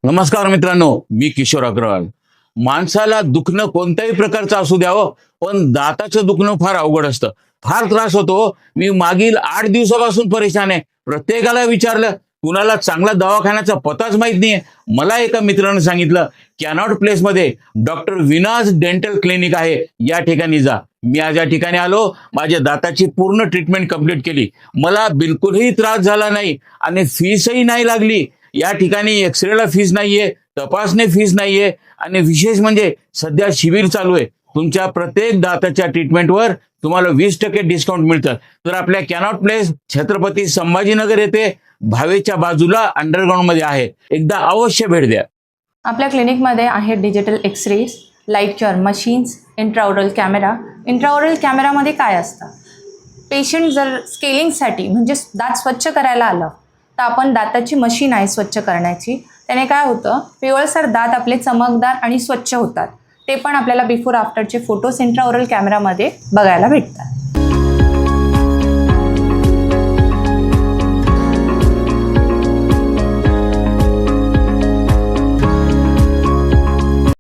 नमस्कार मित्रांनो, मी किशोर अग्रवाल. माणसाला दुखणं कोणत्याही प्रकारचं असू द्यावं, पण दाताचं दुखणं फार अवघड असतं. फार त्रास होतो. मी मागील 8 दिवसापासून परेशान आहे. प्रत्येकाला विचारलं, कुणाला चांगला दवाखान्याचा पत्ताच माहित नाहीये. मला एका मित्रानं सांगितलं, cannot प्लेसमध्ये doctor Veena's dental clinic आहे, या ठिकाणी जा. मी आज या ठिकाणी आलो. माझ्या दाताची पूर्ण ट्रीटमेंट कंप्लीट केली. मला बिलकुलही त्रास झाला नाही आणि फीसही नाही लागली. या ठिकाणी एक्सरेला फीस नाहीये, तपासणी फीस नाहीये आणि विशेष म्हणजे सध्या शिबिर चालू आहे. तुमच्या प्रत्येक दाताच्या ट्रीटमेंटवर तुम्हाला 20% डिस्काउंट मिळतं. तर आपल्या कॅनॉट प्लेस छत्रपती संभाजीनगर येथे भावेच्या बाजूला अंडरग्राऊंड मध्ये आहे. एकदा अवश्य भेट द्या. आपल्या क्लिनिकमध्ये आहे digital X-rays, light cure machines, intraoral camera. Intraoral कॅमेरामध्ये काय असतं? पेशंट जर स्केलिंगसाठी म्हणजे दात स्वच्छ करायला आलं तर आपण दाताची मशीन आहे स्वच्छ करण्याची. त्याने काय होतं, पिवळसर दात आपले चमकदार आणि स्वच्छ होतात. ते पण आपल्याला बिफोर आफ्टरचे फोटोज इंट्राओरल कॅमेरामध्ये बघायला भेटतात.